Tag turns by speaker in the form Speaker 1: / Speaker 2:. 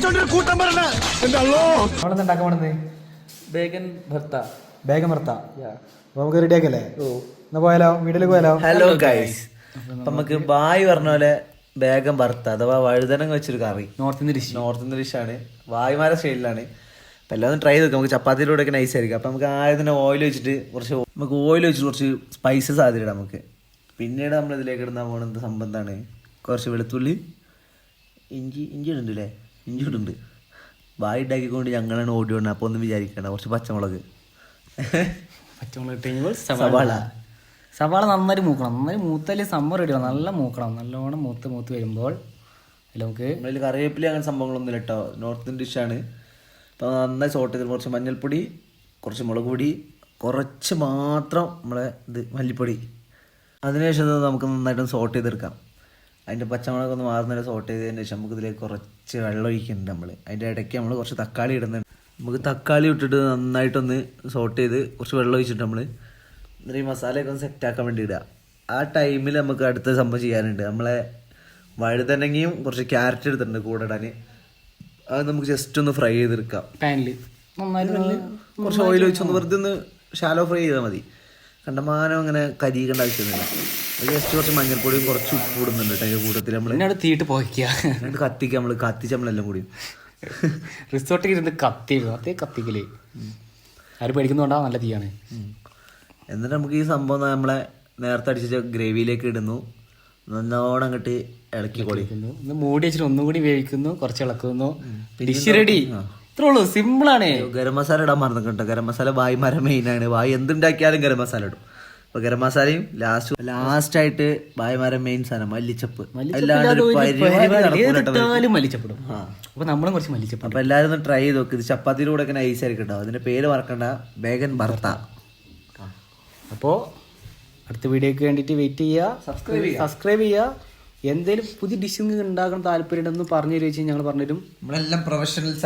Speaker 1: നമുക്ക് റെഡിയാക്കല്ലേ? എന്നാ പോയാലോ, വീട്ടിലേക്ക് പോയാലോ?
Speaker 2: ഹലോ ഗൈസ്, അപ്പൊ നമുക്ക് ബായ് പറഞ്ഞ പോലെ വേഗം ഭർത്ത അഥവാ വഴുതനങ്ങ വെച്ചൊരു കറി. നോർത്ത് ഇന്ത്യൻ ഡിഷാണ്, വായ്മാര സ്റ്റൈലിലാണ്. അപ്പം എല്ലാം ഒന്ന് ട്രൈ ചെയ്ത് നോക്കാം. നമുക്ക് ചപ്പാത്തിയിലൂടെ ഒക്കെ നൈസ് ആയിരിക്കും. അപ്പം നമുക്ക് ആദ്യം തന്നെ ഓയിൽ വെച്ചിട്ട് കുറച്ച് സ്പൈസസ് ആദ്യം ഇടാം നമുക്ക്. പിന്നീട് നമ്മൾ ഇതിലേക്ക് ഇടുന്ന പോകുന്നത് സംബന്ധമാണ് കുറച്ച് വെളുത്തുള്ളി, ഇഞ്ചി ഇടുന്നുണ്ടല്ലേ, ഇഞ്ചി ഇടുന്നുണ്ട്. ബായ് ഉണ്ടാക്കിക്കൊണ്ട് ഞങ്ങളാണ് ഓടി വന്നത്. അപ്പോൾ ഒന്നും വിചാരിക്കണ്ട. കുറച്ച് പച്ചമുളക്
Speaker 3: സവാള നന്നായി മൂക്കണം. നന്നായി മൂത്തല്ലേ സമ്മർ റെഡിയാവും. നല്ല മൂക്കണം, നല്ലോണം മൂത്ത് വരുമ്പോൾ നമുക്ക്
Speaker 2: കറിവേപ്പില അങ്ങനെ സംഭവങ്ങളൊന്നും ഇല്ല കേട്ടോ. നോർത്ത് ഇന്ത്യൻ ഡിഷാണ്. അപ്പോൾ നന്നായി സോട്ട് ചെയ്ത് കുറച്ച് മഞ്ഞൾപ്പൊടി, കുറച്ച് മുളക് പൊടി, കുറച്ച് മാത്രം നമ്മളെ മല്ലിപ്പൊടി. അതിനുശേഷം നമുക്ക് നന്നായിട്ടൊന്ന് സോട്ട് ചെയ്തെടുക്കാം. അതിൻ്റെ പച്ചമുളകൊന്ന് മാറുന്നതിന് സോട്ട് ചെയ്തതിന് ശേഷം നമുക്ക് ഇതിലേക്ക് കുറച്ച് വെള്ളം ഒഴിക്കുന്നുണ്ട്. അതിൻ്റെ ഇടയ്ക്ക് നമ്മൾ കുറച്ച് തക്കാളി ഇടുന്നുണ്ട്. നമുക്ക് തക്കാളി ഇട്ടിട്ട് നന്നായിട്ടൊന്ന് സോട്ട് ചെയ്ത് കുറച്ച് വെള്ളം ഒഴിച്ചിട്ട് നമ്മൾ ഈ മസാലയൊക്കെ ഒന്ന് സെറ്റാക്കാൻ വേണ്ടി ഇടുക. ആ ടൈമിൽ നമുക്ക് അടുത്ത സംഭവം ചെയ്യാനുണ്ട്. നമ്മളെ വഴുതനങ്ങയും കുറച്ച് ക്യാരറ്റ് എടുത്തിട്ടുണ്ട് കൂടെ ഇടാൻ. അത് നമുക്ക് ജസ്റ്റ് ഒന്ന് ഫ്രൈ ചെയ്തെടുക്കാം.
Speaker 3: പാനിൽ
Speaker 2: കുറച്ച് ഓയിൽ ഒഴിച്ചൊന്ന് വെറുതെ ഒന്ന് ഷാലോ ഫ്രൈ ചെയ്താൽ മതി. കണ്ടമാനം അങ്ങനെ കരിയേണ്ട ആവശ്യമൊന്നുമില്ല. ജസ്റ്റ് കുറച്ച് മഞ്ഞൾപ്പൊടിയും കുറച്ച് ഉപ്പ് ഇടുന്നുണ്ട് അതിൻ്റെ കൂട്ടത്തിൽ. നമ്മൾ
Speaker 3: തീട്ട് പോയിക്കുക,
Speaker 2: കത്തിച്ച് നമ്മളെല്ലാം കൂടി
Speaker 3: റിസോർട്ടിൽ ഇരുന്ന് കത്തിക്കല് ആര് പേടിക്കുന്നുണ്ടാവും. നല്ല തീയാണ്.
Speaker 2: എന്നിട്ട് നമുക്ക് ഈ സംഭവം നമ്മളെ നേരത്തെ അടിച്ച ഗ്രേവിയിലേക്ക് ഇടുന്നു. നല്ലോണം അങ്ങോട്ട് ഇളക്കി കൊടുക്കുന്നു.
Speaker 3: മൂടി വെച്ചിട്ട് ഒന്നും കൂടി വേവിക്കുന്നു, കുറച്ച് ഇളക്കുന്നു. Dish ready. ഇത്രേ ഉള്ളൂ, സിമ്പിൾ ആണ്.
Speaker 2: ഗരം മസാല ഇടാൻ മറന്നിട്ടുണ്ട്. ഗരം മസാല വായ്മാരെ മെയിനാണ്. വായ് എന്തുണ്ടാക്കിയാലും ഗരം മസാല ഇടും. അപ്പൊ ഗരം മസാലയും ലാസ്റ്റ് ആയിട്ട് വായ്മാരെ മെയിൻ സാധനം മല്ലിച്ചപ്പ്.
Speaker 3: മല്ലിച്ചപ്പിടും. അപ്പൊ നമ്മളും കുറച്ച് മല്ലിച്ചപ്പ്.
Speaker 2: അപ്പൊ എല്ലാവരും ഒന്ന് ട്രൈ ചെയ്ത് നോക്ക്. ഇത് ചപ്പാത്തിയിലൂടെ ഒക്കെ നൈസ് ആയിരിക്കും കേട്ടോ. അതിന്റെ പേര് മറക്കണ്ട, ബേഗൻ ഭർത്ത.
Speaker 3: അപ്പോൾ അടുത്ത വീഡിയോക്ക് വേണ്ടിയിട്ട് വെയിറ്റ് ചെയ്യുക, സബ്സ്ക്രൈബ് ചെയ്യുക. എന്തെങ്കിലും പുതിയ ഡിഷ് ഉണ്ടാക്കാൻ താല്പര്യം ഉണ്ടെന്ന് പറഞ്ഞു തരുവെച്ചാൽ ഞങ്ങൾ പറഞ്ഞുതരും.
Speaker 2: നമ്മളെല്ലാം പ്രൊഫഷണൽസ് ആണ്.